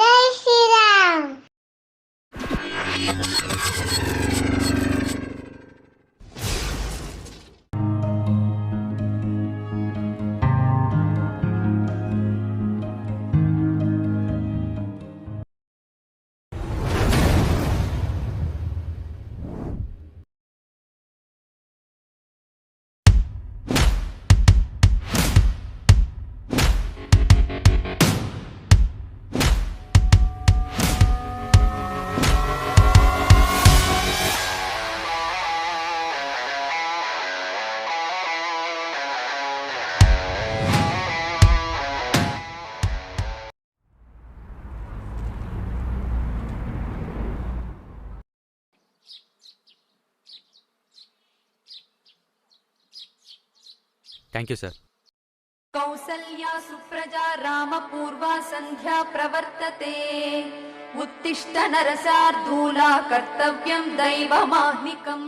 Jai Shriram. Thank you sir. Kausalya ಸುಪ್ರಜಾ ರಾಮಪೂರ್ವಾ ಸಂಧ್ಯಾ ಪ್ರವರ್ತತೆ. ಉತ್ತಿಷ್ಠ ನರಸಾರ್ಧೂಲಾ ಕರ್ತವ್ಯಂ ದೈವಮಾಹ್ನಿಕಂ.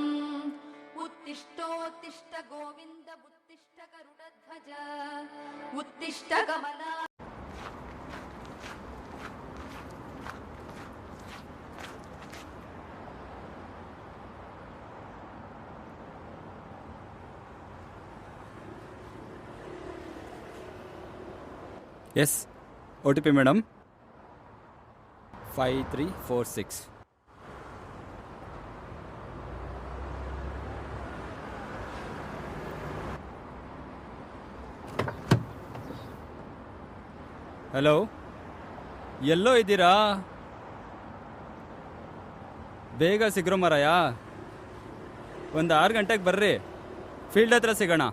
ಉತ್ತಿಷ್ಠೋತ್ತಿಷ್ಠ ಗೋವಿಂದ ಉತ್ತಿಷ್ಠ ಗರುಡಧ್ವಜ ಉತ್ತಿಷ್ಠ ಕಮಲಾ. Yes, OTP madam 5346. ಹಲೋ, ಎಲ್ಲೋ ಇದ್ದೀರಾ? ಬೇಗ ಸಿಗ್ರೋ ಮಾರಾಯ. ಒಂದು 6 ಗಂಟೆಗೆ ಬರ್ರಿ, ಫೀಲ್ಡ್ ಹತ್ರ ಸಿಗೋಣ.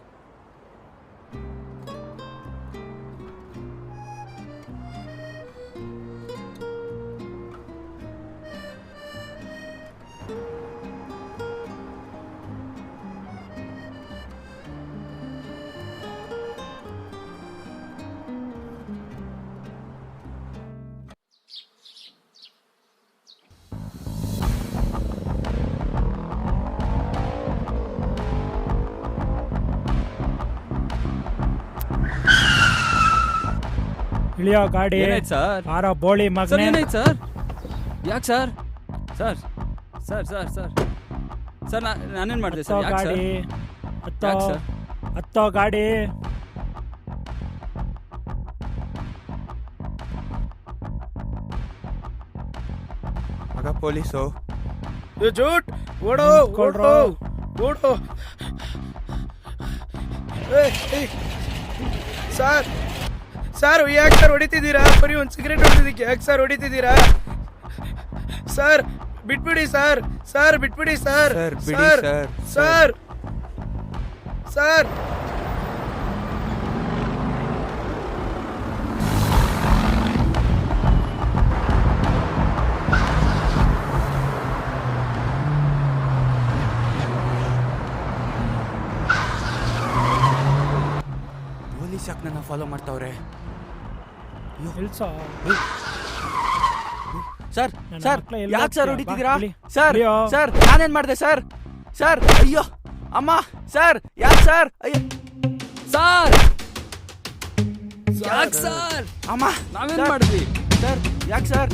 ಇಳಿಯೋ ಗಾಡಿ. ಏನಾಯ್ತು ಸರ್? ಆರೋ ಬೋಳಿ ಸರ್ ಮಗನೇ. ಏನಾಯ್ತು ಸರ್? ಯಾಕೆ sir? Sir sir sir sir sir ನಾನೇನು ಮಾಡಿದೆ ಹತ್ತೋ ಸರ್? ಯಾಕೆ ಸರ್? ಗಾಡಿ ಹತ್ತೋ ಯಾಕೆ ಸರ್? ಹತ್ತೋ ಗಾಡಿ. ಮಗ ಪೊಲೀಸು. ಜೂಟ್ ಓಡೋ ಕೊಡ್ರೋ. ಓಡೋ. ಸರ್ ಸರ್ ಯಾಕೆ ಸರ್ ಹೊಡಿತಿದ್ದೀರಾ? ಬರೀ ಒಂದು ಸಿಗರೇಟ್ ಹೊಡಿತಿದ್ದಕ್ಕೆ ಯಾಕೆ ಸರ್ ಹೊಡಿತಿದ್ದೀರಾ? ಸರ್ ಬಿಟ್ಬಿಡಿ ಸರ್. ಸರ್ ಬಿಟ್ಬಿಡಿ ಸರ್. ಸರ್, ಬಿಡಿ sir sir. Sir sir police ಯಾಕೆ ನನ್ನ ಫಾಲೋ ಮಾಡ್ತಾವ್ರೆ? ಇಳ್ಸೋ. ಸರ್ ನನ್ನ ಸರ್ ಮಕ್ಳು ಎಲ್ಲ ಯಾಕೆ ಸರ್ ಹೋಗ್ತೀಯ? ಹೊಡಿತಿದ್ದೀರಾ? ಬಾ, ಇಳಿ. ಸರ್ ಇಳಿಯೋ. ಸರ್ ನಾನೇನ್ ಮಾಡಿದೆ ಸರ್? ಸರ್ ಅಯ್ಯೋ ಅಮ್ಮ. ಸರ್ ಯಾಕೆ ಸರ್? ಅಯ್ಯೋ ಸರ್ ಯಾಕೆ ಸರ್? ಅಮ್ಮ ನಾವೇನು ಸರ್. ಮಾಡಿದ್ವಿ? ಸರ್ ಯಾಕೆ ಸರ್?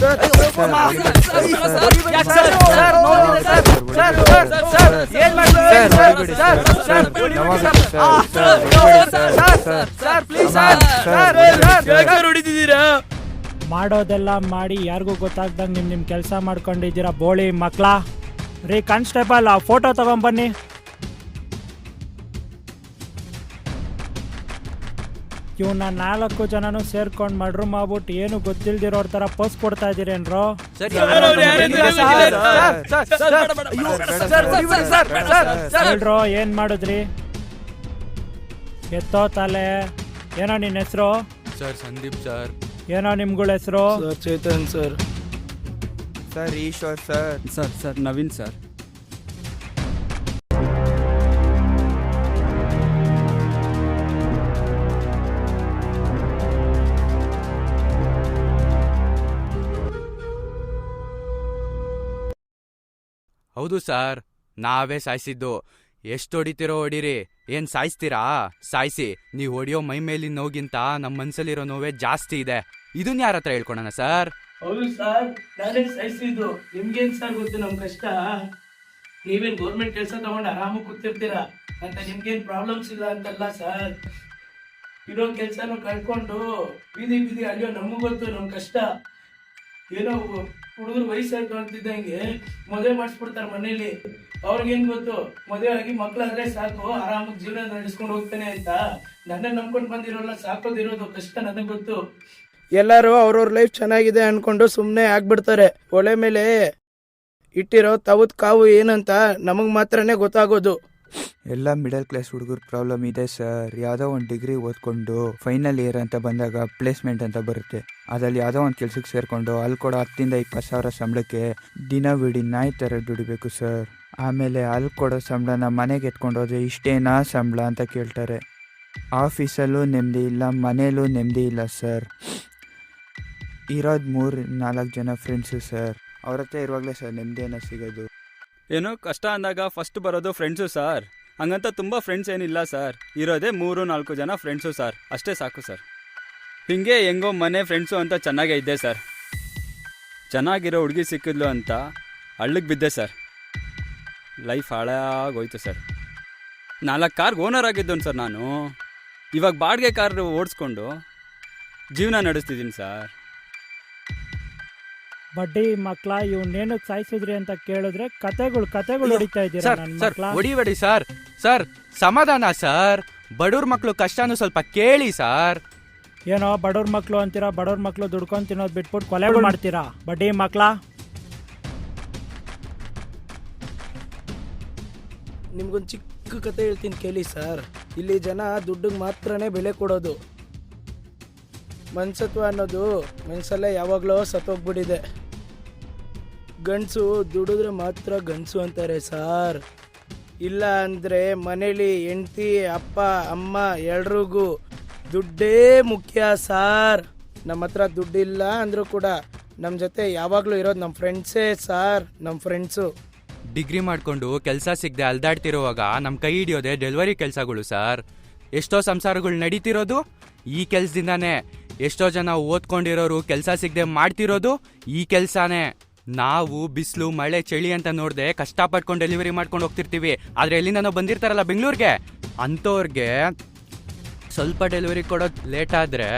ಸರ್ ಅಮ್ಮ. ಸರ್, ಅಯ್ಯೋ, ಸರ್, ಸರ್, ಯಾಕೆ ಸರ್, ಸರ್? ಸರ್, ನೋಡಿದೆ ಸರ್. ಸರ್, ಸರ್, ಸರ್, ಏನ್ ಮಾಡಿದ್ರಿ? ಸರ್, ಸರ್, ಬಿಡಿ ಸರ್, ಸರ್. ಸರ್, ಬಿಡಿ ಬಿಡಿ ಸರ್. ಸರ್. ಆ, sir, sir, sir, please sir. Sir, ಯಾಕೆ ಸರ್ ಹೊಡಿತಿದ್ದೀರಾ? ಮಾಡೋದೆಲ್ಲ ಮಾಡಿ ಯಾರಿಗೂ ಗೊತ್ತಾಗ್ದಂಗೆ ನಿಮ್ಮ ಕೆಲಸ ಮಾಡ್ಕೊಂಡಿದ್ದೀರಾ ಬೋಳಿ ಮಕ್ಳ. ರೀ ಕಾನ್ಸ್ಟೇಬಲ್, ಆ ಫೋಟೋ ತಗೊಂಬನ್ನಿ. ಇವನ್ನ 4 ಜನನು ಸೇರ್ಕೊಂಡು ಮರ್ಡ್ರ್ ಮಾಡ್ಬಿಟ್ಟು ಏನು ಗೊತ್ತಿಲ್ದಿರೋರ್ ತರ ಪೋಸ್ ಕೊಡ್ತಾ ಇದೀರೇನ್ರೋ? ಸರ್, ಅವ್ರು ಯಾರಿದ್ರು sir, sir? Sir, sir, sir, ಅಯ್ಯೋ, ಸರ್, ಹೊಡಿಬೇಡಿ ಸರ್, ಸರ್, ಸರ್. ಹೇಳ್ರೋ ಏನ್ ಮಾಡಿದ್ರಿ? ಎತ್ತೋ ತಲೆ. ಏನೋ ನಿನ್ನ ಹೆಸರು? Sir Sandeep sir. ಏನೋ ನಿಮ್ಗಳ ಹೆಸರು? Sir Chetan sir. Sir Eshwar sir. Sir sir Naveen sir. ಹೌದು ಸರ್, ನಾವೇ ಸಾಯಿಸಿದ್ದು. ಎಷ್ಟು ಹೊಡಿತೀರೋ ಹೊಡೀರಿ, ಏನ್ ಸಾಯಿಸ್ತೀರಾ ಸಾಯಿಸಿ. ನೀವು ಹೊಡಿಯೋ ಮೈ ಮೇಲಿನ ನೋಗಿಂತ ನಮ್ಮ ಮನ್ಸಲ್ಲಿರೋ ನೋವೇ ಜಾಸ್ತಿ ಇದೆ. ಇದನ್ನ ಯಾರ ಹತ್ರ ಹೇಳ್ಕೊಳೋಣ ಸರ್? ಹೌದು ಸರ್, ನಾನೇ ಸಹಿಸಿದ್ದು. ನಿಮ್ಗೇನ್ ಸರ್ ಗೊತ್ತು ನಮ್ ಕಷ್ಟ? ನೀವೇನ್ ಗೌರ್ಮೆಂಟ್ ಕೆಲಸ ತಗೊಂಡು ಆರಾಮಾಗಿ ಕೂತಿರ್ತೀರಾ ಅಂತ ನಿಮ್ಗೇನ್ ಪ್ರಾಬ್ಲಮ್ಸ್ ಇಲ್ಲ ಅಂತಲ್ಲ ಸರ್. ಇರೋ ಕೆಲ್ಸನೂ ಕಳ್ಕೊಂಡು ಬೀದಿ ಬೀದಿ ಅಲ್ಲಿಯೋ ನಮಗೂ ಗೊತ್ತು ನಮ್ ಕಷ್ಟ. ಏನೋ ಹುಡುಗರು ವಯಸ್ಸಾಯ್ತು ಅಂತಿದ್ದಂಗೆ ಮದುವೆ ಮಾಡಿಸ್ಬಿಡ್ತಾರೆ ಮನೇಲಿ. ಅವ್ರಿಗೇನ್ ಗೊತ್ತು, ಮದುವೆ ಆಗಿ ಮಕ್ಳಾದ್ರೆ ಸಾಕು ಆರಾಮಾಗಿ ಜೀವನ ನಡೆಸ್ಕೊಂಡು ಹೋಗ್ತಾನೆ ಅಂತ. ನನ್ನ ನಂಬ್ಕೊಂಡು ಬಂದಿರೋಲ್ಲ, ಸಾಕೋದಿರೋದು ಕಷ್ಟ ನನಗೆ ಗೊತ್ತು. ಎಲ್ಲರೂ ಅವ್ರವ್ರ ಲೈಫ್ ಚೆನ್ನಾಗಿದೆ ಅನ್ಕೊಂಡು ಸುಮ್ಮನೆ ಆಗ್ಬಿಡ್ತಾರೆ. ಒಲೆ ಮೇಲೆ ಇಟ್ಟಿರೋ ತವದ್ ಕಾವು ಏನಂತ ನಮಗೆ ಮಾತ್ರನೇ ಗೊತ್ತಾಗೋದು. ಎಲ್ಲ ಮಿಡಲ್ ಕ್ಲಾಸ್ ಹುಡುಗರ ಪ್ರಾಬ್ಲಮ್ ಇದೆ ಸರ್. ಯಾವುದೋ ಒಂದು ಡಿಗ್ರಿ ಓದ್ಕೊಂಡು ಫೈನಲ್ ಇಯರ್ ಅಂತ ಬಂದಾಗ ಪ್ಲೇಸ್ಮೆಂಟ್ ಅಂತ ಬರುತ್ತೆ. ಅದರಲ್ಲಿ ಯಾವುದೋ ಒಂದು ಕೆಲ್ಸಕ್ಕೆ ಸೇರಿಕೊಂಡು ಅಲ್ಲಿ ಕೂಡ 10,000-20,000 ಸಂಬಳಕ್ಕೆ ದಿನ ಬಿಡಿ ನಾಯಿ ಥರ ದುಡಿಬೇಕು ಸರ್. ಆಮೇಲೆ ಅಲ್ಲಿ ಕೊಡೋ ಸಂಬಳನ ಮನೆಗೆ ಎತ್ಕೊಂಡು ಹೋದ್ರೆ ಇಷ್ಟೇನಾ ಸಂಬಳ ಅಂತ ಕೇಳ್ತಾರೆ. ಆಫೀಸಲ್ಲೂ ನೆಮ್ಮದಿ ಇಲ್ಲ, ಮನೇಲೂ ನೆಮ್ಮದಿ ಇಲ್ಲ ಸರ್. ಇರೋದು 3-4 ಜನ ಫ್ರೆಂಡ್ಸು ಸರ್. ಅವ್ರ ಹತ್ರ ಇರುವಾಗಲೇ ಸರ್ ನೆಮ್ಮದಿಯನ್ನು ಸಿಗೋದು. ಏನೋ ಕಷ್ಟ ಅಂದಾಗ ಫಸ್ಟ್ ಬರೋದು ಫ್ರೆಂಡ್ಸು ಸರ್. ಹಂಗಂತ ತುಂಬ ಫ್ರೆಂಡ್ಸ್ ಏನಿಲ್ಲ ಸರ್, ಇರೋದೇ 3-4 ಜನ ಫ್ರೆಂಡ್ಸು ಸರ್, ಅಷ್ಟೇ ಸಾಕು ಸರ್. ಹಿಂಗೆ ಹೆಂಗೋ ಮನೆ ಫ್ರೆಂಡ್ಸು ಅಂತ ಚೆನ್ನಾಗೇ ಇದ್ದೆ ಸರ್. ಚೆನ್ನಾಗಿರೋ ಹುಡುಗಿ ಸಿಕ್ಕಿದ್ಲು ಅಂತ ಹಳ್ಳಕ್ಕೆ ಬಿದ್ದೆ ಸರ್. ಲೈಫ್ ಹಾಳಾಗೋಯ್ತು ಸರ್. 4 ಕಾರ್ಗೆ ಓನರ್ ಆಗಿದ್ದನು ಸರ್ ನಾನು. ಇವಾಗ ಬಾಡಿಗೆ ಕಾರ್ ಓಡಿಸ್ಕೊಂಡು ಜೀವನ ನಡೆಸ್ತಿದ್ದೀನಿ ಸರ್. ಬಡ್ಡಿ ಮಕ್ಳ ಇವ್ನೇನಕ್ಕೆ ಸಾಯಿಸಿದ್ರಿ ಅಂತ ಕೇಳಿದ್ರೆ ಕತೆಗಳು ಹೊಡಿತಾ ಇದ್ದೀರಾ ಸರ್ ನನ್ನ ಸರ್ ಮಕ್ಳ. ಹೊಡಿಬೇಡಿ ಸರ್. ಸರ್ ಸಮಾಧಾನ ಸರ್. ಬಡವ್ರ ಮಕ್ಳು ಕಷ್ಟನೂ ಸ್ವಲ್ಪ ಕೇಳಿ ಸರ್. ಏನೋ ಬಡವ್ರ ಮಕ್ಳು ಅಂತೀರಾ, ಬಡವ್ರ ಮಕ್ಳು ದುಡ್ಕೊಂಡು ತಿನ್ನೋದು ಬಿಟ್ಬಿಟ್ಟು ಕೊಲೆಗಳು ಮಾಡ್ತೀರಾ ಬಡ್ಡಿ ಮಕ್ಳ. ನಿಮ್ಗೊಂದು ಚಿಕ್ಕ ಕತೆ ಹೇಳ್ತೀನಿ ಕೇಳಿ ಸರ್. ಇಲ್ಲಿ ಜನ ದುಡ್ಡಿಗೆ ಮಾತ್ರನೇ ಬೆಲೆ ಕೊಡೋದು. ಮನ್ಸತ್ವ ಅನ್ನೋದು ಮನ್ಸಲ್ಲೇ ಯಾವಾಗಲೋ ಸತ್ತೋಗ್ಬಿಟ್ಟಿದೆ. ಗಂಡಸು ದುಡಿದ್ರೆ ಮಾತ್ರ ಗಂಡಸು ಅಂತಾರೆ ಸಾರ್. ಇಲ್ಲ ಅಂದರೆ ಮನೇಲಿ ಹೆಂಡತಿ ಅಪ್ಪ ಅಮ್ಮ ಎಲ್ರಿಗೂ ದುಡ್ಡೇ ಮುಖ್ಯ ಸಾರ್. ನಮ್ಮ ಹತ್ರ ದುಡ್ಡಿಲ್ಲ ಅಂದರೂ ಕೂಡ ನಮ್ಮ ಜೊತೆ ಯಾವಾಗಲೂ ಇರೋದು ನಮ್ಮ ಫ್ರೆಂಡ್ಸೇ ಸಾರ್, ನಮ್ಮ ಫ್ರೆಂಡ್ಸು. ಡಿಗ್ರಿ ಮಾಡಿಕೊಂಡು ಕೆಲಸ ಸಿಗದೆ ಅಲ್ದಾಡ್ತಿರುವಾಗ ನಮ್ಮ ಕೈ ಹಿಡಿಯೋದೆ ಡೆಲಿವರಿ ಕೆಲಸಗಳು ಸರ್. ಎಷ್ಟೋ ಸಂಸಾರಗಳು ನಡೀತಿರೋದು ಈ ಕೆಲಸದಿಂದಾನೇ. ಎಷ್ಟೋ ಜನ ಓದ್ಕೊಂಡಿರೋರು ಕೆಲಸ ಸಿಗದೆ ಮಾಡ್ತಿರೋದು ಈ ಕೆಲಸನೇ. ನಾವು ಬಿಸಿಲು ಮಳೆ ಚಳಿ ಅಂತ ನೋಡದೆ ಕಷ್ಟಪಟ್ಕೊಂಡು ಡೆಲಿವರಿ ಮಾಡ್ಕೊಂಡು ಹೋಗ್ತಿರ್ತೀವಿ. ಆದರೆ ಎಲ್ಲಿಂದ ಬಂದಿರ್ತಾರಲ್ಲ ಬೆಂಗಳೂರಿಗೆ, ಅಂಥವ್ರಿಗೆ ಸ್ವಲ್ಪ ಡೆಲಿವರಿ ಕೊಡೋದು ಲೇಟ್ ಆದರೆ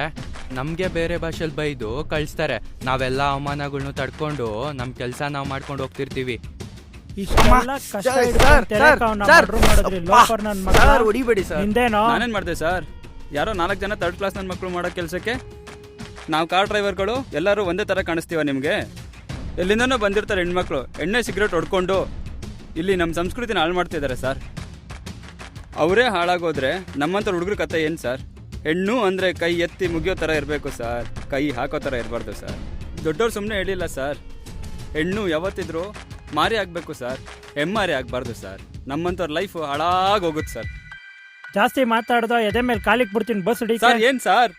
ನಮಗೆ ಬೇರೆ ಭಾಷೆಲಿ ಬೈದು ಕಳಿಸ್ತಾರೆ. ನಾವೆಲ್ಲ ಅವಮಾನಗಳ್ನು ತಡ್ಕೊಂಡು ನಮ್ಮ ಕೆಲಸ ನಾವು ಮಾಡ್ಕೊಂಡು ಹೋಗ್ತಿರ್ತೀವಿ. ನಾನೇನ್ ಮಾಡಿದೆ ಸರ್? ಯಾರೋ 4 ಜನ 3rd ಕ್ಲಾಸ್ ನನ್ನ ಮಕ್ಕಳು ಮಾಡೋ ಕೆಲಸಕ್ಕೆ ನಾವು ಕಾರ್ ಡ್ರೈವರ್ಗಳು ಎಲ್ಲರೂ ಒಂದೇ ಥರ ಕಾಣಿಸ್ತೀವ ನಿಮಗೆ? ಎಲ್ಲಿಂದನೋ ಬಂದಿರ್ತಾರೆ ಹೆಣ್ಮಕ್ಳು, ಎಣ್ಣೆ ಸಿಗರೇಟ್ ಹೊಡ್ಕೊಂಡು ಇಲ್ಲಿ ನಮ್ಮ ಸಂಸ್ಕೃತಿನ ಹಾಳು ಮಾಡ್ತಿದ್ದಾರೆ ಸರ್. ಅವರೇ ಹಾಳಾಗೋದ್ರೆ ನಮ್ಮಂಥ ಹುಡುಗರ ಕತೆ ಏನು ಸರ್? ಹೆಣ್ಣು ಅಂದರೆ ಕೈ ಎತ್ತಿ ಮುಗಿಯೋ ಥರ ಇರಬೇಕು ಸರ್, ಕೈ ಹಾಕೋ ಥರ ಇರಬಾರ್ದು ಸರ್. ದೊಡ್ಡವ್ರು ಸುಮ್ಮನೆ ಹೇಳಿಲ್ಲ ಸರ್, ಹೆಣ್ಣು ಯಾವತ್ತಿದ್ರು ಮಾರಿ ಆಗಬೇಕು ಸರ್, ಹೆಮ್ಮಾರಿ ಆಗಬಾರ್ದು ಸರ್. ನಮ್ಮಂಥವ್ರ ಲೈಫ್ ಹಾಳಾಗೋಗುತ್ತೆ ಸರ್. ಜಾಸ್ತಿ ಮಾತಾಡ್ದೋ ಎದೆ ಮೇಲೆ ಕಾಲಿಗೆ ಬಿಡ್ತೀನಿ ಬಸ್ ಹಿಡಿ ಸರ್. ಏನು ಸರ್?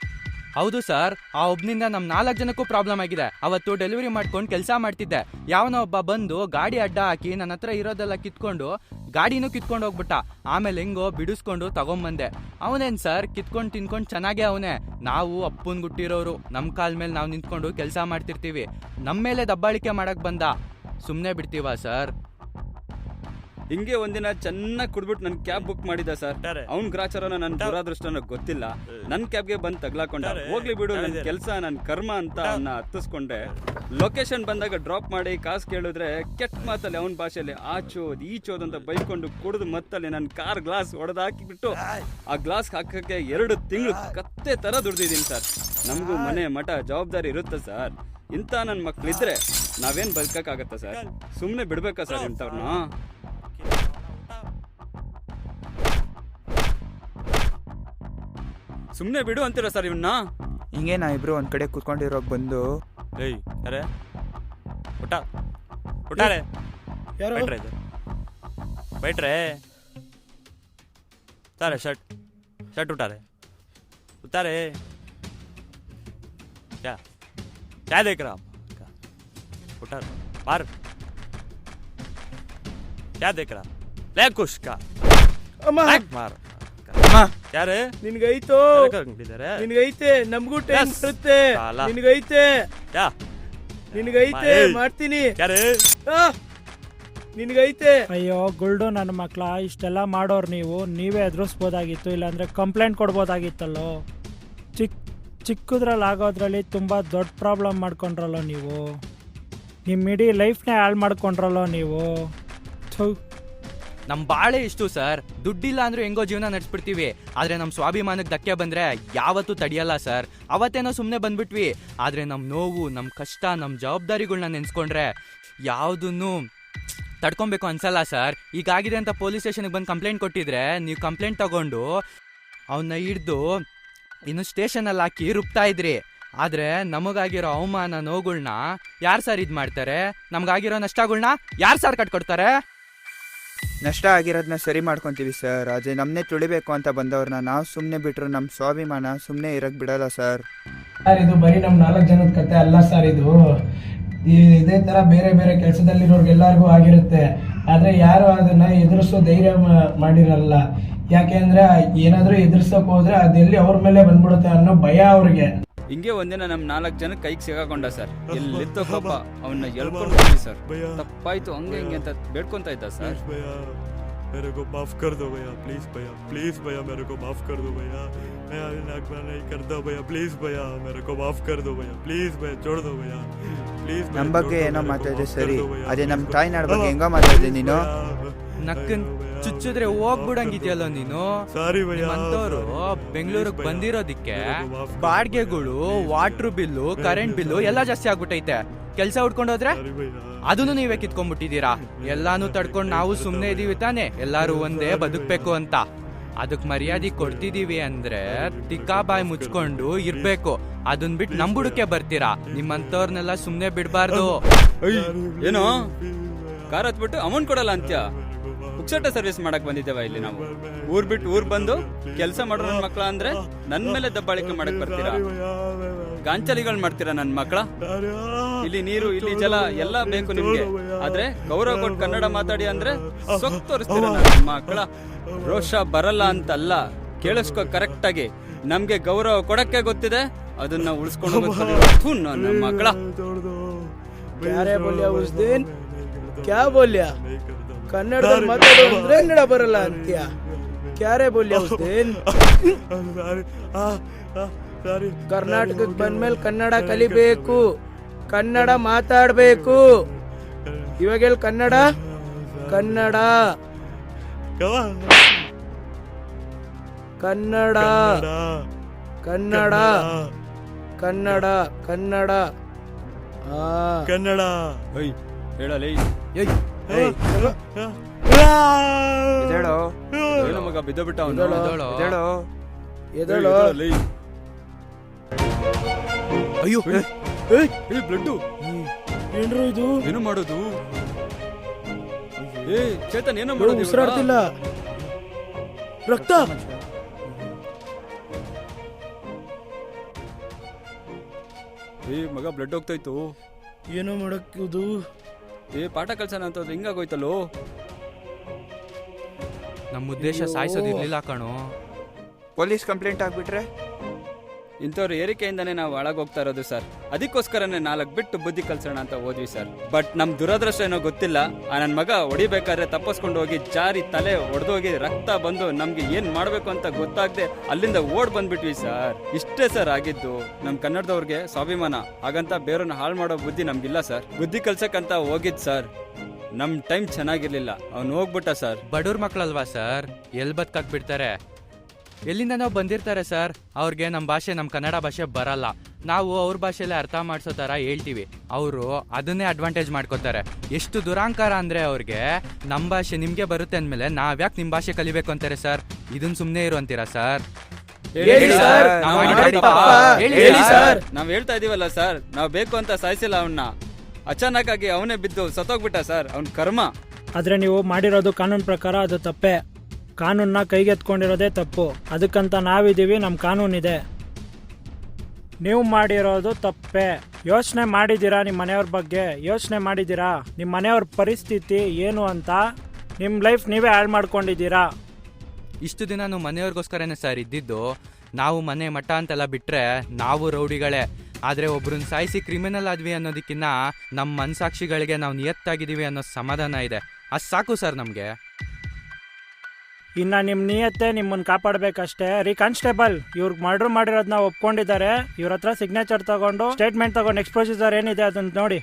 ಹೌದು ಸರ್, ಆ ಒಬ್ಬನಿಂದ ನಮ್ಮ 4 ಜನಕ್ಕೂ ಪ್ರಾಬ್ಲಮ್ ಆಗಿದೆ. ಅವತ್ತು ಡೆಲಿವರಿ ಮಾಡ್ಕೊಂಡು ಕೆಲಸ ಮಾಡ್ತಿದ್ದೆ. ಯಾವನೋ ಒಬ್ಬ ಬಂದು ಗಾಡಿ ಅಡ್ಡ ಹಾಕಿ ನನ್ನ ಹತ್ರ ಇರೋದೆಲ್ಲ ಕಿತ್ಕೊಂಡು ಗಾಡಿನೂ ಕಿತ್ಕೊಂಡು ಹೋಗ್ಬಿಟ್ಟ. ಆಮೇಲೆ ಹೆಂಗೋ ಬಿಡಿಸ್ಕೊಂಡು ತಗೊಂಬಂದೆ. ಅವನೇನು ಸರ್ ಕಿತ್ಕೊಂಡು ತಿನ್ಕೊಂಡು ಚೆನ್ನಾಗೇ ಅವನೇ. ನಾವು ಅಪ್ಪನ ಗುಟ್ಟಿರೋರು, ನಮ್ಮ ಕಾಲ ಮೇಲೆ ನಾವು ನಿಂತ್ಕೊಂಡು ಕೆಲಸ ಮಾಡ್ತಿರ್ತೀವಿ. ನಮ್ಮ ಮೇಲೆ ದಬ್ಬಾಳಿಕೆ ಮಾಡಕ್ಕೆ ಬಂದ, ಸುಮ್ಮನೆ ಬಿಡ್ತೀವ ಸರ್? ಹಿಂಗೆ ಒಂದಿನ ಚೆನ್ನಾಗಿ ಕುಡ್ಬಿಟ್ಟು ನನ್ನ ಕ್ಯಾಬ್ ಬುಕ್ ಮಾಡಿದ್ದ ಸರ್. ಅವ್ನ ಗ್ರಾಚಾರನ ನನ್ನ ದುರಾದೃಷ್ಟನ ಗೊತ್ತಿಲ್ಲ, ನನ್ನ ಕ್ಯಾಬ್ಗೆ ಬಂದು ತಗ್ಲಾಕೊಂಡ. ಹೋಗ್ಲಿ ಬಿಡು, ನನ್ನ ಕೆಲಸ ನನ್ನ ಕರ್ಮ ಅಂತ ಅವನ್ನ ಹತ್ತಿಸ್ಕೊಂಡೆ. ಲೊಕೇಶನ್ ಬಂದಾಗ ಡ್ರಾಪ್ ಮಾಡಿ ಕಾಸು ಕೇಳಿದ್ರೆ ಕೆಟ್ಟ ಮಾತಲ್ಲಿ ಅವನ ಭಾಷೆಯಲ್ಲಿ ಆಚೋದ್ ಈಚೋದ್ ಅಂತ ಬೈಕೊಂಡು ಕುಡಿದು ಮತ್ತಲ್ಲಿ ನನ್ನ ಕಾರ್ ಗ್ಲಾಸ್ ಹೊಡೆದಾಕಿಬಿಟ್ಟು ಆ ಗ್ಲಾಸ್ ಹಾಕಕ್ಕೆ 2 ತಿಂಗಳು ಕತ್ತೆ ಥರ ದುಡ್ದಿದ್ದೀನಿ ಸರ್. ನಮಗೂ ಮನೆ ಮಠ ಜವಾಬ್ದಾರಿ ಇರುತ್ತೆ ಸರ್. ಇಂಥ ನನ್ನ ಮಕ್ಳಿದ್ರೆ ನಾವೇನು ಬದುಕಕ್ಕಾಗತ್ತ ಸರ್? ಸುಮ್ಮನೆ ಬಿಡ್ಬೇಕಾ ಸರ್ ಇಂಥವ್ರನ್ನ? ಸುಮ್ಮನೆ ಬಿಡು ಅಂತೀರ ಸರ್ ಇವನ್ನ? ಹಿಂಗೆ ನಾವಿಬ್ರು ಒಂದ್ ಕಡೆ ಕೂತ್ಕೊಂಡಿರೋಕ್ ಬಂದು बैठरे उतारे शर्ट उतारे क्या देख रहा उतार बाहर क्या देख रहा ले कुछ का ಅಮ್ಮ ಮಾರು ಅಮ್ಮ ಯಾರೇ ನಿನ್ಗೈತೋ ಕರ್ಕೊಂಡಿದ್ದಾರೆ ನಿನ್ಗೈತೆ ನಮಗೂ ಟೈಮ್ Yes. ಬರುತ್ತೆ ಸಾಲ. ನಿನ್ಗೈತೆ ಯಾ ನಿನ್ಗೈತೆ ಏಯ್. ಮಾಡ್ತೀನಿ ಯಾರೇ ಆ, ನಿನ್ಗೈತೆ ಅಯ್ಯೋ ಗುಲ್ಡು ನನ್ನ ಮಕ್ಳ ಇಷ್ಟೆಲ್ಲ ಮಾಡೋರು ನೀವೇ ಎದುರಿಸ್ಬೋದಾಗಿತ್ತು, ಇಲ್ಲಾಂದ್ರೆ ಕಂಪ್ಲೇಂಟ್ ಕೊಡ್ಬೋದಾಗಿತ್ತಲ್ಲೋ. ಚಿಕ್ಕದ್ರಲ್ಲಿ ಆಗೋದ್ರಲ್ಲಿ ತುಂಬ ದೊಡ್ಡ ಪ್ರಾಬ್ಲಮ್ ಮಾಡ್ಕೊಂಡ್ರಲ್ಲೋ ನೀವು. ನಿಮ್ಮ ಇಡೀ ಲೈಫ್ನೇ ಹಾಳು ಮಾಡ್ಕೊಂಡ್ರಲ್ಲೋ ನೀವು. ಥು. ನಮ್ ಬಾಳೆ ಇಷ್ಟು ಸರ್, ದುಡ್ಡಿಲ್ಲ ಅಂದ್ರೆ ಹೆಂಗೋ ಜೀವನ ನಡೆಸ್ಬಿಡ್ತೀವಿ. ಆದ್ರೆ ನಮ್ ಸ್ವಾಭಿಮಾನಕ್ಕೆ ಧಕ್ಕೆ ಬಂದ್ರೆ ಯಾವತ್ತೂ ತಡಿಯಲ್ಲ ಸರ್. ಅವತ್ತೇನೋ ಸುಮ್ಮನೆ ಬಂದ್ಬಿಟ್ವಿ, ಆದ್ರೆ ನಮ್ ನೋವು, ನಮ್ ಕಷ್ಟ, ನಮ್ ಜವಾಬ್ದಾರಿಗಳನ್ನ ನೆನ್ಸ್ಕೊಂಡ್ರೆ ಯಾವುದನ್ನು ತಡ್ಕೊಬೇಕು ಅನ್ಸಲ್ಲ ಸರ್. ಈಗಾಗಿದೆ ಅಂತ ಪೊಲೀಸ್ ಸ್ಟೇಷನ್ಗೆ ಬಂದು ಕಂಪ್ಲೇಂಟ್ ಕೊಟ್ಟಿದ್ರೆ ನೀವು ಕಂಪ್ಲೇಂಟ್ ತಗೊಂಡು ಅವನ್ನ ಹಿಡ್ದು ಇನ್ನು ಸ್ಟೇಷನಲ್ಲಿ ಹಾಕಿ ರುಬ್ತಾ ಇದ್ರಿ. ಆದ್ರೆ ನಮಗಾಗಿರೋ ಅವಮಾನ ನೋವುಗಳ್ನ ಯಾರು ಸರ್ ಇದು ಮಾಡ್ತಾರೆ? ನಮ್ಗಾಗಿರೋ ನಷ್ಟಗಳ್ನ ಯಾರು ಸರ್ ಕಟ್ಕೊಡ್ತಾರೆ? ನಷ್ಟ ಆಗಿರೋದನ್ನ ಸರಿ ಮಾಡ್ಕೊತೀವಿ ಸರ್. ಆದರೆ ನಮ್ಮನ್ನೇ ತುಳಿಬೇಕು ಅಂತ ಬಂದವ್ರನ್ನ ನಾವು ಸುಮ್ಮನೆ ಬಿಟ್ಟರು ನಮ್ಮ ಸ್ವಾಭಿಮಾನ ಸುಮ್ಮನೆ ಇರಕ್ಕೆ ಬಿಡಲ್ಲ ಸರ್. ಸರ್ ಇದು ಬರೀ ನಮ್ಮ 4 ಜನದ ಕತೆ ಅಲ್ಲ ಸರ್. ಇದೇ ತರ ಬೇರೆ ಬೇರೆ ಕೆಲಸದಲ್ಲಿರೋರ್ಗೆಲ್ಲರಿಗೂ ಆಗಿರುತ್ತೆ. ಆದ್ರೆ ಯಾರು ಅದನ್ನ ಎದುರಿಸೋ ಧೈರ್ಯ ಮಾಡಿರಲ್ಲ. ಯಾಕೆಂದ್ರೆ ಏನಾದ್ರೂ ಎದುರಿಸೋಕೆ ಹೋದ್ರೆ ಅದೆಲ್ಲಿ ಅವ್ರ ಮೇಲೆ ಬಂದ್ಬಿಡುತ್ತೆ ಅನ್ನೋ ಭಯ ಅವ್ರಿಗೆ. ಹಿಂಗೆ ಒಂದಿನ ನಮ್ 4 ಜನ ಕೈಗೆ ಸಿಗಾಕೊಂಡ ಸರ್. ಎಲ್ಲಿತ್ತೋ ಪಾಪ ಅವನ್ನ ಎಳ್ಕೊಂಡು ಸರ್. ತಪ್ಪಾಯ್ತು ಹಂಗೆ ಹಿಂಗೆ ಅಂತ ಬೇಡ್ಕೊಂತ ಇದ್ದ ಸರ್. मेरे को माफ कर दो भैया, प्लीज भैया मेरे को माफ कर दो भैया, मैं नागपुर नहीं करता भैया, प्लीज भैया मेरे को माफ कर दो भैया, प्लीज भैया छोड़ दो भैया, प्लीज. ನಮ್ಮ ಬಗ್ಗೆ ಏನೋ ಮಾತಾಡಿದೆ ಸರಿ, ಅದೇ ನಮ್ಮ ತಾಯಿನಾಡ ಬಗ್ಗೆ ಹೆಂಗೋ ಮಾತಾಡಿದೆ ನೀನು. ನಕ್ಕನ್ ಚುಚ್ಚಿದ್ರೆ ಹೋಗ್ಬಿಡಂಗಿದ್ಯಲ್ಲ ನೀನು. ನಿಮ್ಮಂತವ್ರು ಬೆಂಗಳೂರಿಗೆ ಬಂದಿರೋದಿಕ್ಕೆ ಬಾಡಿಗೆಗಳು, ವಾಟರ್ ಬಿಲ್ಲು, ಕರೆಂಟ್ ಬಿಲ್ಲು ಎಲ್ಲ ಜಾಸ್ತಿ ಆಗ್ಬಿಟ್ಟೈತೆ. ಕೆಲ್ಸ ಹುಡ್ಕೊಂಡೋದ್ರೆ ಅದನ್ನು ನೀವೇ ಕಿತ್ಕೊಂಡ್ಬಿಟ್ಟಿದ್ದೀರಾ. ಎಲ್ಲಾನು ತಡ್ಕೊಂಡು ನಾವು ಸುಮ್ನೆ ಇದೀವಿ ತಾನೆ, ಎಲ್ಲಾರು ಒಂದೇ ಬದುಕ್ಬೇಕು ಅಂತ. ಅದಕ್ ಮರ್ಯಾದೆ ಕೊಡ್ತಿದೀವಿ ಅಂದ್ರೆ ತಿಕ್ಕಾಬಾಯಿ ಮುಚ್ಕೊಂಡು ಇರ್ಬೇಕು. ಅದನ್ ಬಿಟ್ಟು ನಂಬುಡಕ್ಕೆ ಬರ್ತೀರಾ. ನಿಮ್ಮಂತವ್ರನ್ನೆಲ್ಲ ಸುಮ್ನೆ ಬಿಡ್ಬಾರ್ದು. ಏನೋ ಕಾರ್ ಹತ್ಬಿಟ್ಟು ಅಮೌಂಟ್ ಕೊಡಲ್ಲ ಅಂತ್ಯ. ಪುಕ್ಸಟ ಸರ್ವಿಸ್ ಮಾಡಕ್ ಬಂದಿದ್ದೇವ ಇಲ್ಲಿ ನಾವು. ಊರ್ ಬಿಟ್ಟು ಊರ್ ಬಂದು ಕೆಲಸ ಮಾಡೋ ನನ್ ಮಕ್ಳ ಅಂದ್ರೆ ನನ್ ಮೇಲೆ ದಬ್ಬಾಳಿಕೆ ಮಾಡಕ್ ಬರ್ತೀರಾ? ಗಾಂಚಲಿಗಳು ಮಾಡ್ತೀರಾ ನನ್ ಮಕ್ಳ? ಇಲ್ಲಿ ನೀರು, ಇಲ್ಲಿ ಜಲ ಎಲ್ಲ ಬೇಕು ನಿಮ್ಗೆ. ಆದ್ರೆ ಗೌರವ ಕೊಟ್ಟು ಕನ್ನಡ ಮಾತಾಡಿ ಅಂದ್ರೆ ಸೊಕ್ ತೋರಿಸ್ತೀರಾ ನನ್ ಮಕ್ಳ. ರೋಷ ಬರಲ್ಲ ಅಂತಲ್ಲ, ಕೇಳಿಸ್ಕೊ ಕರೆಕ್ಟ್ ಆಗಿ. ನಮ್ಗೆ ಗೌರವ ಕೊಡಕ್ಕೆ ಗೊತ್ತಿದೆ, ಅದನ್ನ ಉಳಿಸ್ಕೊಂಡು ನನ್ನ ಮಕ್ಕಳ. ಕ್ಯಾರೆ ಬೋಲ್ಯಾ ಉಸ್ ದಿನ್ ಕ್ಯಾ ಬೋಲ್ಯಾ? ಕನ್ನಡದಲ್ಲಿ ಮಾತಾಡೋ ಅಂದ್ರೆ ಕನ್ನಡ ಬರಲ್ಲ ಅಂತ್ಯ. ಕ್ಯಾರೆ ಬೋಲ್ಯಾ ಉಸ್ ದಿನ್? ಕರ್ನಾಟಕಕ್ಕೆ ಬಂದ್ಮೇಲೆ ಕನ್ನಡ ಕಲಿಬೇಕು, ಕನ್ನಡ ಮಾತಾಡ್ಬೇಕು. ಇವಾಗ ಹೇಳಿ ಕನ್ನಡ ಕನ್ನಡ ಕನ್ನಡ ಕನ್ನಡ ಕನ್ನಡ ಕನ್ನಡ ಕನ್ನಡ ಹೇಳಲಿ. ಎದೇಳೋ ಮಗ ಬಿದ್ದ ಬಿಟ್ಟ ಎದೇಳೋ ಎದಳು. ಅಯ್ಯೋ ಬ್ಲಡ್ಡು ಏನ್ರು ಇದು? ಏನು ಮಾಡೋದು? ಚೇತನ್ ಏನೋ ಮಾಡೋದು? ಉಸಿರಾಡ್ತಿಲ್ಲ. ರಕ್ತ. ಮಗ ಬ್ಲಡ್ ಹೋಗ್ತಾಯ್ತು. ಏನೋ ಮಾಡಕ್ಕಿದು? ಪಾಠ ಕಲ್ಸನ ಅಂತ ಹಿಂಗಾಗೋಯ್ತಲ್ಲೋ. ನಮ್ಮ ಉದ್ದೇಶ ಸಾಯಿಸೋದಿರ್ಲಿಲ್ಲ ಕಣೋ. ಪೊಲೀಸ್ ಕಂಪ್ಲೇಂಟ್ ಆಗ್ಬಿಟ್ರೆ ಇಂಥವ್ರ ಏರಿಕೆಯಿಂದಾನೇ ನಾವು ಹಾಳಾಗೋಗ್ತಾ ಇರೋದು ಸರ್. ಅದಕ್ಕೋಸ್ಕರನೇ 4 ಬಿಟ್ಟು ಬುದ್ಧಿ ಕಲ್ಸೋಣ ಅಂತ ಹೋದ್ವಿ ಸರ್. ಬಟ್ ನಮ್ ದುರದೃಷ್ಟ ಏನೋ ಗೊತ್ತಿಲ್ಲ, ಆ ನನ್ ಮಗ ಹೊಡಿಬೇಕಾದ್ರೆ ತಪ್ಪಿಸ್ಕೊಂಡು ಹೋಗಿ ಜಾರಿ ತಲೆ ಒಡೆದೋಗಿ ರಕ್ತ ಬಂದು ನಮ್ಗೆ ಏನ್ ಮಾಡ್ಬೇಕು ಅಂತ ಗೊತ್ತಾಗದೆ ಅಲ್ಲಿಂದ ಓಡ್ ಬಂದ್ಬಿಟ್ವಿ ಸರ್. ಇಷ್ಟೇ ಸರ್ ಆಗಿದ್ದು. ನಮ್ ಕನ್ನಡದವ್ರಿಗೆ ಸ್ವಾಭಿಮಾನ, ಹಾಗಂತ ಬೇರೆಯವ್ರನ್ನ ಹಾಳು ಮಾಡೋ ಬುದ್ಧಿ ನಮ್ಗಿಲ್ಲ ಸರ್. ಬುದ್ಧಿ ಕಲ್ಸಕ್ಕಂತ ಹೋಗಿದ್ ಸರ್. ನಮ್ ಟೈಮ್ ಚೆನ್ನಾಗಿರ್ಲಿಲ್ಲ, ಅವ್ನು ಹೋಗ್ಬಿಟ್ಟ ಸರ್. ಬಡವ್ರ ಮಕ್ಳಲ್ವಾ ಸರ್, ಎಲ್ ಬದುಕಾಕ್ ಬಿಡ್ತಾರೆ? ಎಲ್ಲಿಂದ ನಾವು ಬಂದಿರ್ತಾರೆ ಸರ್. ಅವ್ರಿಗೆ ನಮ್ಮ ಭಾಷೆ, ನಮ್ಮ ಕನ್ನಡ ಭಾಷೆ ಬರಲ್ಲ. ನಾವು ಅವ್ರ ಭಾಷೆಯಲ್ಲೇ ಅರ್ಥ ಮಾಡಿಸೋ ಥರ ಹೇಳ್ತೀವಿ, ಅವರು ಅದನ್ನೇ ಅಡ್ವಾಂಟೇಜ್ ಮಾಡ್ಕೋತಾರೆ. ಎಷ್ಟು ದುರಾಂಕಾರ ಅಂದರೆ ಅವ್ರಿಗೆ ನಮ್ಮ ಭಾಷೆ ನಿಮಗೆ ಬರುತ್ತೆ ಅಂದಮೇಲೆ ನಾವ್ಯಾಕೆ ನಿಮ್ಮ ಭಾಷೆ ಕಲಿಬೇಕು ಅಂತಾರೆ ಸರ್. ಇದನ್ನ ಸುಮ್ಮನೆ ಇರು ಅಂತೀರಾ ಸರ್? ನಾವ್ ಹೇಳ್ತಾ ಇದೀವಲ್ಲ ಸರ್, ನಾವ್ ಬೇಕು ಅಂತ ಸಾಯಿಸಿಲ್ಲ ಅವನ್ನ. ಅಚಾನಕ್ ಆಗಿ ಅವನೇ ಬಿದ್ದು ಸತ್ತೋಗ್ಬಿಟ್ಟ ಸರ್, ಅವ್ನ ಕರ್ಮ. ಆದ್ರೆ ನೀವು ಮಾಡಿರೋದು ಕಾನೂನು ಪ್ರಕಾರ ಅದು ತಪ್ಪೇ. ಕಾನೂನನ್ನ ಕೈಗೆತ್ಕೊಂಡಿರೋದೇ ತಪ್ಪು. ಅದಕ್ಕಂತ ನಾವಿದ್ದೀವಿ, ನಮ್ಮ ಕಾನೂನಿದೆ. ನೀವು ಮಾಡಿರೋದು ತಪ್ಪೇ. ಯೋಚನೆ ಮಾಡಿದ್ದೀರಾ ನಿಮ್ಮ ಮನೆಯವ್ರ ಬಗ್ಗೆ? ಯೋಚನೆ ಮಾಡಿದ್ದೀರಾ ನಿಮ್ಮ ಮನೆಯವ್ರ ಪರಿಸ್ಥಿತಿ ಏನು ಅಂತ? ನಿಮ್ಮ ಲೈಫ್ ನೀವೇ ಹಾಳು ಮಾಡ್ಕೊಂಡಿದ್ದೀರಾ. ಇಷ್ಟು ದಿನ ನಾವು ಮನೆಯವ್ರಿಗೋಸ್ಕರನೇ ಸರ್ ಇದ್ದಿದ್ದು. ನಾವು ಮನೆ ಮಠ ಅಂತೆಲ್ಲ ಬಿಟ್ಟರೆ ನಾವು ರೌಡಿಗಳೇ. ಆದರೆ ಒಬ್ರನ್ನ ಸಾಯಿಸಿ ಕ್ರಿಮಿನಲ್ ಆದ್ವಿ ಅನ್ನೋದಕ್ಕಿಂತ ನಮ್ಮ ಮನಸಾಕ್ಷಿಗಳಿಗೆ ನಾವು ನಿಯತ್ತಾಗಿದ್ದೀವಿ ಅನ್ನೋ ಸಮಾಧಾನ ಇದೆ. ಅದು ಸಾಕು ಸರ್ ನಮಗೆ. ಇನ್ನು ನಿಮ್ಮ ನಿಯತ್ತೆ ನಿಮ್ಮನ್ನು ಕಾಪಾಡಬೇಕಷ್ಟೇ. ರೀ ಕಾನ್ಸ್ಟೇಬಲ್, ಇವ್ರಿಗೆ ಮರ್ಡ್ರ್ ಮಾಡಿರೋದನ್ನ ಒಪ್ಕೊಂಡಿದ್ದಾರೆ. ಇವ್ರ ಹತ್ರ ಸಿಗ್ನೇಚರ್ ತಗೊಂಡು ಸ್ಟೇಟ್ಮೆಂಟ್ ತಗೊಂಡು ನೆಕ್ಸ್ಟ್ ಪ್ರೊಸೀಜರ್ ಏನಿದೆ ಅದನ್ನು ನೋಡಿ.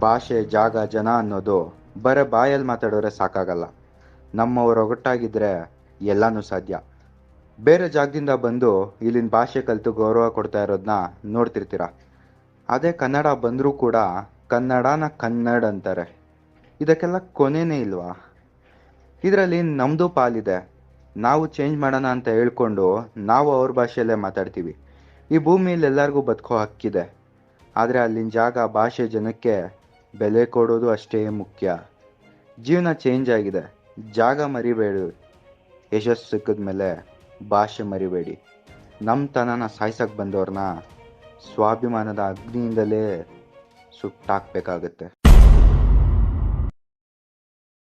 ಭಾಷೆ, ಜಾಗ, ಜನ ಅನ್ನೋದು ಬರೀ ಬಾಯಲ್ಲಿ ಮಾತಾಡೋರೆ ಸಾಕಾಗಲ್ಲ. ನಮ್ಮವ್ರು ಒಗ್ಗಟ್ಟಾಗಿದ್ದರೆ ಎಲ್ಲನೂ ಸಾಧ್ಯ. ಬೇರೆ ಜಾಗದಿಂದ ಬಂದು ಇಲ್ಲಿನ ಭಾಷೆ ಕಲಿತು ಗೌರವ ಕೊಡ್ತಾ ಇರೋದನ್ನ ನೋಡ್ತಿರ್ತೀರ. ಅದೇ ಕನ್ನಡ ಬಂದರೂ ಕೂಡ ಕನ್ನಡನ ಕನ್ನಡ ಅಂತಾರೆ. ಇದಕ್ಕೆಲ್ಲ ಕೊನೆನೇ ಇಲ್ವಾ? ಇದರಲ್ಲಿ ನಮ್ಮದು ಪಾಲಿದೆ. ನಾವು ಚೇಂಜ್ ಮಾಡೋಣ ಅಂತ ಹೇಳ್ಕೊಂಡು ನಾವು ಅವ್ರ ಭಾಷೆಯಲ್ಲೇ ಮಾತಾಡ್ತೀವಿ. ಈ ಭೂಮಿಯಲ್ಲಿ ಎಲ್ಲರಿಗೂ ಬದುಕೋ ಹಕ್ಕಿದೆ. ಆದರೆ ಅಲ್ಲಿನ ಜಾಗ, ಭಾಷೆ, ಜನಕ್ಕೆ ಬೆಲೆ ಕೊಡೋದು ಅಷ್ಟೇ ಮುಖ್ಯ. ಜೀವನ ಚೇಂಜ್ ಆಗಿದೆ, ಜಾಗ ಮರಿಬೇಡಿ. ಯಶಸ್ಸು ಸಿಕ್ಕಿದ್ಮೇಲೆ ಭಾಷೆ ಮರಿಬೇಡಿ. ನಮ್ಮ ತನನ ಸಾಯ್ಸಕ್ಕೆ ಬಂದವ್ರನ್ನ ಸ್ವಾಭಿಮಾನದ ಅಗ್ನಿಯಿಂದಲೇ ಸುಟ್ಟಾಕ್ಬೇಕಾಗತ್ತೆ.